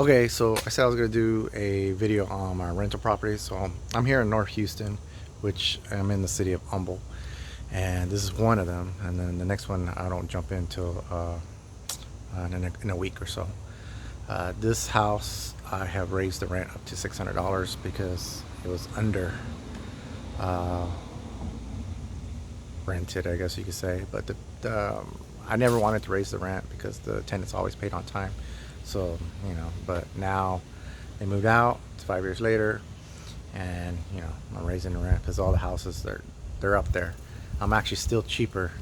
Okay, so I said I was gonna do a video on my rental property. So I'm here in North Houston, which I'm in the city of Humble, and this is one of them. And then the next one I don't jump into in a week or so. This house I have raised the rent up to $600 because it was under uh, rented, I guess you could say. But I never wanted to raise the rent because the tenants always paid on time. So but now they moved out. It's 5 years later, and I'm raising the rent because all the houses they're up there. I'm actually still cheaper,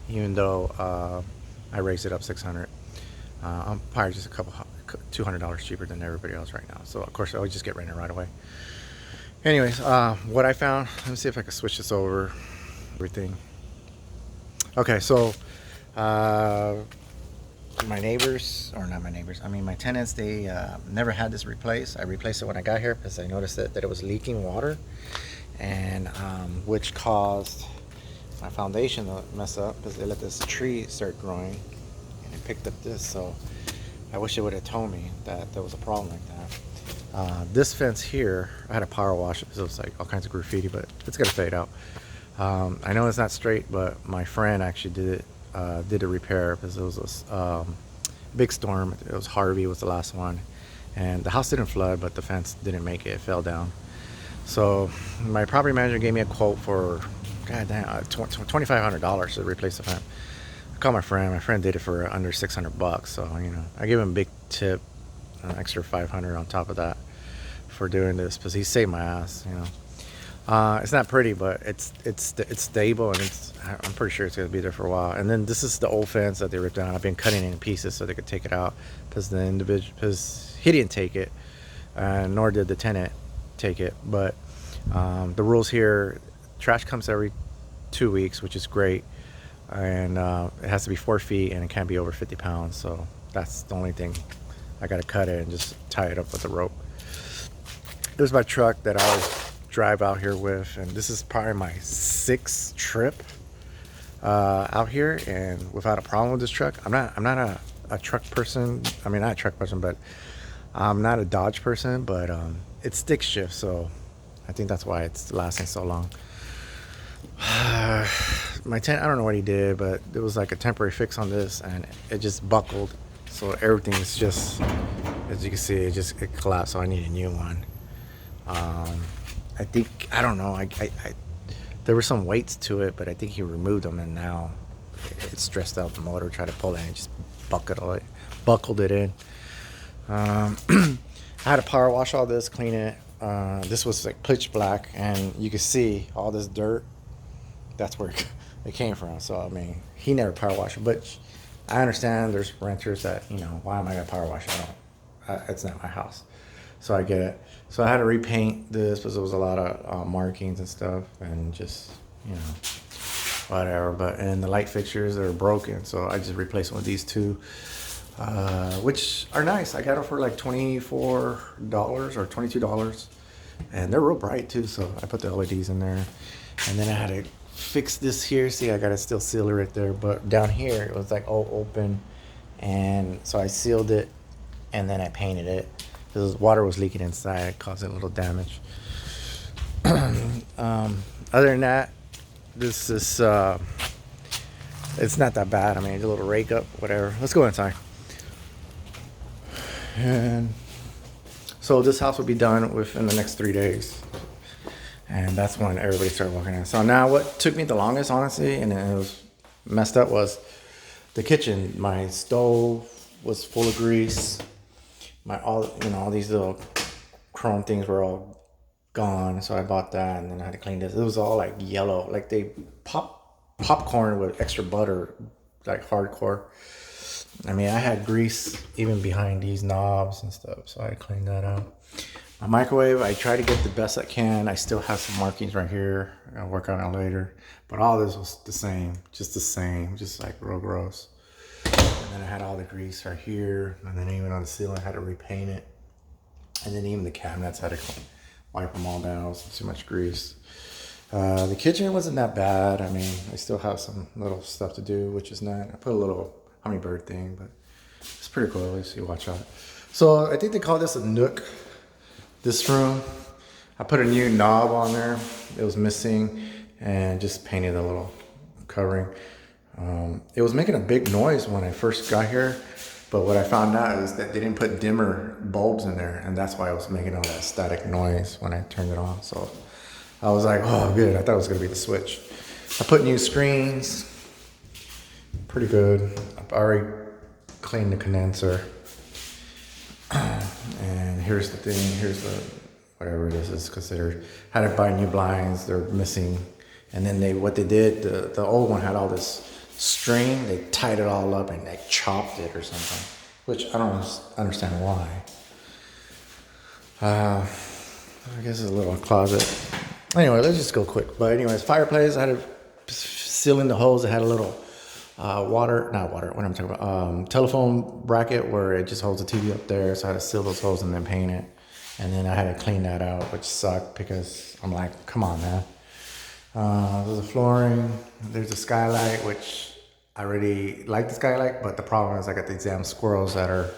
even though I raised it up 600. I'm probably just a couple $200 cheaper than everybody else right now. So of course I always just get rented right away. Anyways, what I found. Let me see if I can switch this over. Everything. Okay, so my neighbors, or not my neighbors, I mean my tenants, they never had this replaced. I replaced it when I got here because I noticed that it was leaking water, and which caused my foundation to mess up because they let this tree start growing and it picked up this. So I wish it would have told me that there was a problem like that. This fence here, I had a power wash because it was like all kinds of graffiti, but it's gonna fade out. I know it's not straight, but my friend actually did a repair because it was a big storm. It was Harvey was the last one, and the house didn't flood, but the fence didn't make it. It fell down. So my property manager gave me a quote for $2,500 to replace the fence. I called my friend. My friend did it for under $600. So I gave him a big tip, an extra 500 on top of that for doing this because he saved my ass. It's not pretty, but it's stable, and I'm pretty sure it's gonna be there for a while. And then this is the old fence that they ripped down. I've been cutting it in pieces so they could take it out because he didn't take it, nor did the tenant take it. But the rules here: trash comes every 2 weeks, which is great, and it has to be 4 feet and it can't be over 50 pounds. So that's the only thing. I gotta cut it and just tie it up with a rope. There's my truck that I always drive out here with, and this is probably my 6th trip out here, and without a problem with this truck. I'm not a truck person. I mean, not a truck person, but I'm not a Dodge person, but it's stick shift, so I think that's why it's lasting so long. My tent, I don't know what he did, but it was like a temporary fix on this, and it just buckled, so everything's just, as you can see, it collapsed. So I need a new one. I think, I don't know, there were some weights to it, but I think he removed them, and now it's stressed out the motor. Tried to pull it and it just buckled it in. I had to power wash all this, clean it. This was like pitch black, and you can see all this dirt. That's where it came from. So I mean, he never power washed it, but I understand there's renters that, why am I gonna power wash it? It's not my house. So I get it. So I had to repaint this because there was a lot of markings and stuff, and just whatever. And the light fixtures are broken, so I just replaced them with these two, which are nice. I got them for like $24 or $22, and they're real bright too. So I put the LEDs in there, and then I had to fix this here. See, I gotta still seal it right there, but down here it was like all open, and so I sealed it, and then I painted it. Because water was leaking inside, causing a little damage. Other than that, this is it's not that bad. I mean, a little rake up, whatever. Let's go inside. And so this house will be done within the next 3 days, and that's when everybody started walking in. So now, what took me the longest, honestly, and it was messed up, was the kitchen. My stove was full of grease. All these little chrome things were all gone, so I bought that, and then I had to clean this. It was all like yellow, like they popcorn with extra butter, like hardcore. I mean, I had grease even behind these knobs and stuff, so I cleaned that out. My microwave, I try to get the best I can. I still have some markings right here. I'll work on it later, but all this was the same, just like real gross. And then I had all the grease right here, and then even on the ceiling I had to repaint it, and then even the cabinets I had to wipe them all down. It was too much grease. The kitchen wasn't that bad. I mean, I still have some little stuff to do, which is not. I put a little hummingbird thing, but it's pretty cool. At least you watch out. So I think they call this a nook, this room. I put a new knob on there. It was missing and just painted a little covering. It was making a big noise when I first got here, but what I found out is that they didn't put dimmer bulbs in there, and that's why it was making all that static noise when I turned it on. So I was like, oh, good. I thought it was gonna be the switch. I put new screens, pretty good. I've already cleaned the condenser. And here's the thing, here's the, whatever this is considered. Had to buy new blinds, they're missing. And then what they did, the old one had all this string, they tied it all up and they chopped it or something, which I don't understand why. I guess it's a little closet. Anyway, let's just go quick. But anyways, fireplace, I had to seal in the holes. It had a little telephone bracket where it just holds the TV up there. So I had to seal those holes and then paint it. And then I had to clean that out, which sucked because I'm like, come on, man. There's a flooring, there's a skylight, which I really like the skylight, but the problem is I got these damn squirrels that are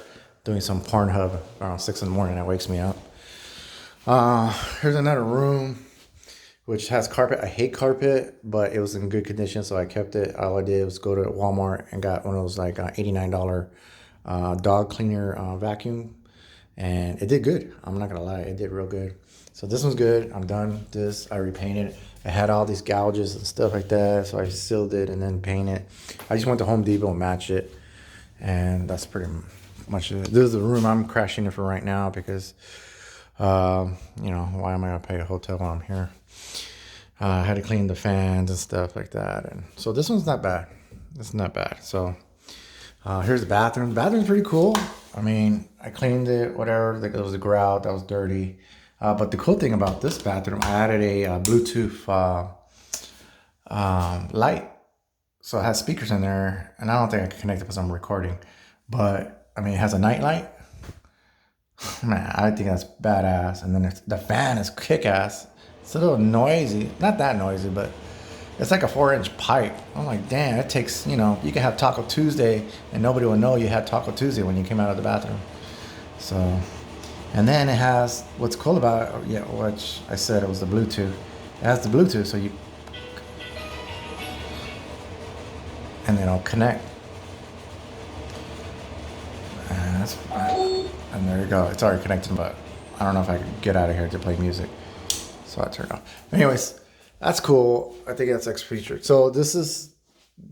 doing some Pornhub around 6 in the morning. That wakes me up. Here's another room, which has carpet. I hate carpet, but it was in good condition, so I kept it. All I did was go to Walmart and got one of those like $89 dog cleaner vacuum, and it did good. I'm not gonna lie, it did real good. So this one's good. I'm done. This I repainted. I had all these gouges and stuff like that, so I sealed it and then painted. I just went to Home Depot and matched it, and that's pretty much it. This is the room I'm crashing in for right now because, you know, why am I gonna pay a hotel while I'm here? I had to clean the fans and stuff like that, and so this one's not bad. It's not bad. So here's the bathroom. The bathroom's pretty cool. I mean, I cleaned it, whatever. There was a grout that was dirty. But the cool thing about this bathroom, I added a Bluetooth light. So it has speakers in there, and I don't think I can connect it because I'm recording. But, I mean, it has a night light. Man, I think that's badass. And then the fan is kick-ass. It's a little noisy. Not that noisy, but it's like a 4-inch pipe. I'm like, damn, it takes, you know, you can have Taco Tuesday, and nobody will know you had Taco Tuesday when you came out of the bathroom. So... And then it has, what's cool about it, yeah, which I said it was the Bluetooth. It has the Bluetooth, so you, and then it'll connect. And that's fine. And there you go. It's already connected, but I don't know if I can get out of here to play music. So I turned it off. Anyways, that's cool. I think that's extra feature. So this is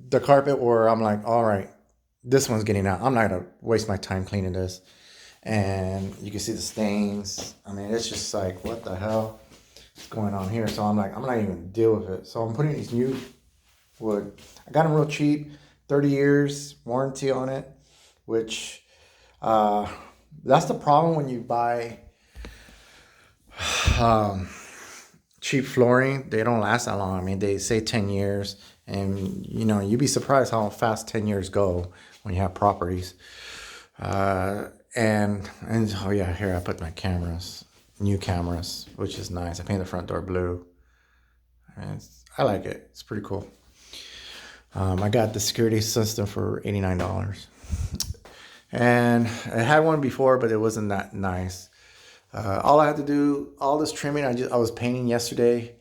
the carpet where I'm like, all right, this one's getting out. I'm not going to waste my time cleaning this. And you can see the stains. I mean, it's just like, what the hell is going on here? So I'm like, I'm not even gonna deal with it. So I'm putting these new wood. I got them real cheap, 30 years warranty on it, which that's the problem when you buy cheap flooring. They don't last that long. I mean, they say 10 years, and you know, you'd be surprised how fast 10 years go when you have properties. And oh yeah, here I put my cameras, new cameras, which is nice. I painted the front door blue. And I like it. It's pretty cool. I got the security system for $89, and I had one before, but it wasn't that nice. All I had to do, all this trimming, I was painting yesterday,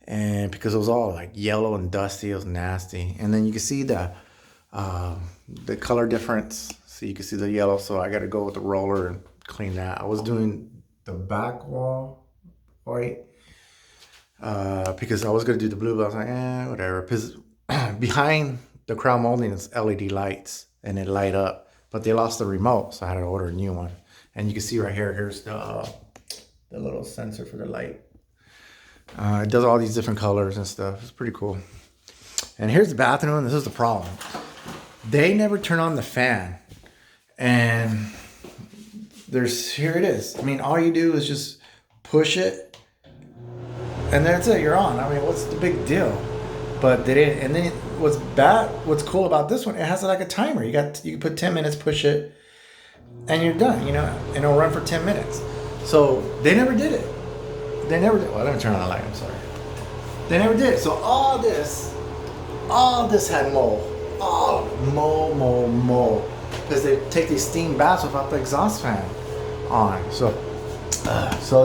and because it was all like yellow and dusty, it was nasty. And then you can see the color difference. So you can see the yellow, so I got to go with the roller and clean that. I was doing the back wall white because I was going to do the blue, but I was like, whatever. Because behind the crown molding is LED lights, and they light up, but they lost the remote, so I had to order a new one. And you can see right here, here's the little sensor for the light. It does all these different colors and stuff. It's pretty cool. And here's the bathroom. This is the problem. They never turn on the fan. And here it is. I mean, all you do is just push it, and that's it. You're on. I mean, what's the big deal? But they didn't. And then what's cool about this one? It has like a timer. You can put 10 minutes, push it, and you're done. You know, and it'll run for 10 minutes. So they never did it. They never did. Well, let me turn on the light. I'm sorry. They never did. So all this had mold. All mold. Because they take these steam baths without the exhaust fan. on. So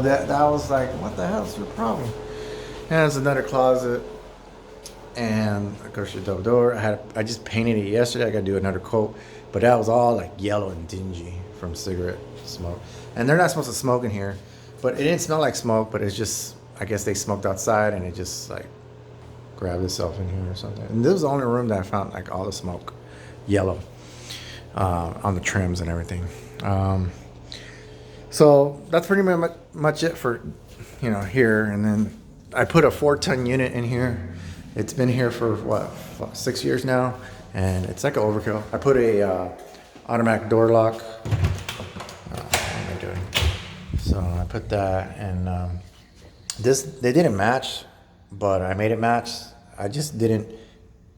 that was like, what the hell's your problem? And there's another closet, and of course your double door. I just painted it yesterday. I got to do another coat, but that was all like yellow and dingy from cigarette smoke. And they're not supposed to smoke in here, but it didn't smell like smoke. But it's just, I guess they smoked outside, and it just like grabbed itself in here or something. And this was the only room that I found like all the smoke yellow on the trims and everything. So that's pretty much it for, here. And then I put a 4-ton unit in here. It's been here for what, 6 years now, and it's like an overkill. I put a automatic door lock. What am I doing? So I put that, and they didn't match, but I made it match. I just didn't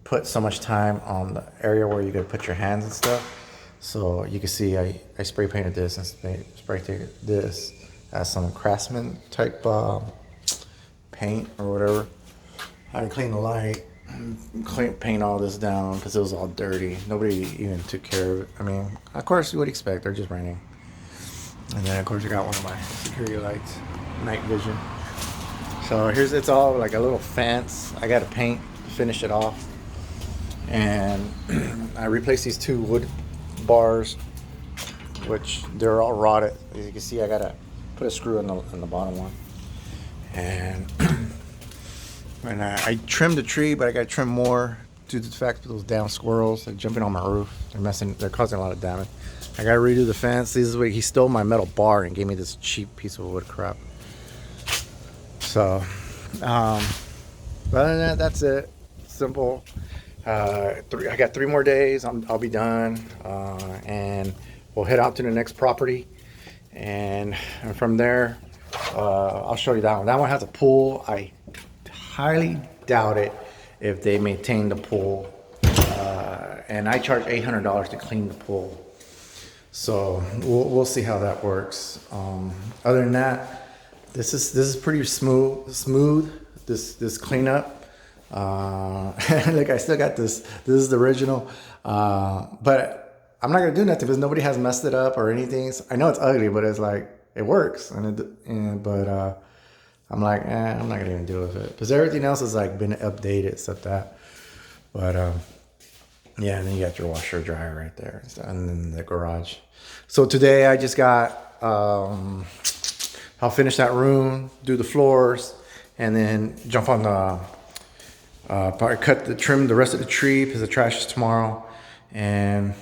put so much time on the area where you could put your hands and stuff. So you can see I spray painted this and spray painted this as some Craftsman type paint or whatever. I had to clean the light, paint all this down because it was all dirty. Nobody even took care of it. I mean, of course you would expect, they're just raining. And then of course I got one of my security lights, night vision. So it's all like a little fence. I got to finish it off. And I replaced these 2 wood bars, which they're all rotted. As you can see, I gotta put a screw in the bottom one. And I trimmed the tree, but I gotta trim more due to the fact that those damn squirrels are jumping on my roof. They're causing a lot of damage. I gotta redo the fence. This is where he stole my metal bar and gave me this cheap piece of wood crap. So, other than that, that's it. Simple. I got 3 more days. I'll be done, and we'll head out to the next property, and from there, I'll show you that one. That one has a pool. I highly doubt it if they maintain the pool, and I charge $800 to clean the pool. So we'll see how that works. Other than that, this is pretty smooth. This cleanup. Like I still got this. This is the original, but I'm not gonna do nothing because nobody has messed it up or anything. So I know it's ugly, but it's like it works, but I'm like, I'm not gonna even deal with it because everything else has like been updated except that. But yeah, and then you got your washer dryer right there, and then the garage. So today I just got. I'll finish that room, do the floors, and then jump on the. Probably trim the rest of the tree because the trash is tomorrow, and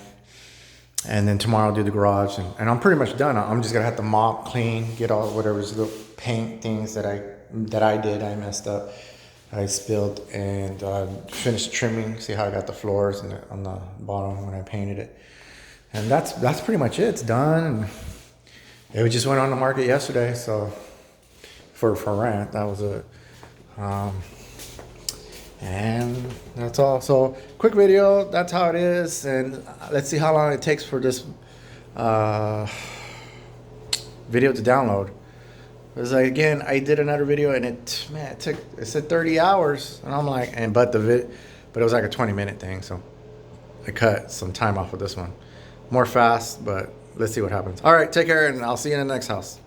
then tomorrow I'll do the garage, and I'm pretty much done. I'm just gonna have to mop, clean, get all whatever's the paint things that I messed up, I spilled, and finish trimming. See how I got the floors and on the bottom when I painted it, and that's pretty much it. It's done. And it just went on the market yesterday, so for rent, that was it. And that's all. So quick video, that's how it is, and let's see how long it takes for this video to download. Because like, again, I did another video and it said 30 hours, and I'm like, but it was like a 20-minute thing, so I cut some time off of this one. More fast, but let's see what happens. All right, take care, and I'll see you in the next house.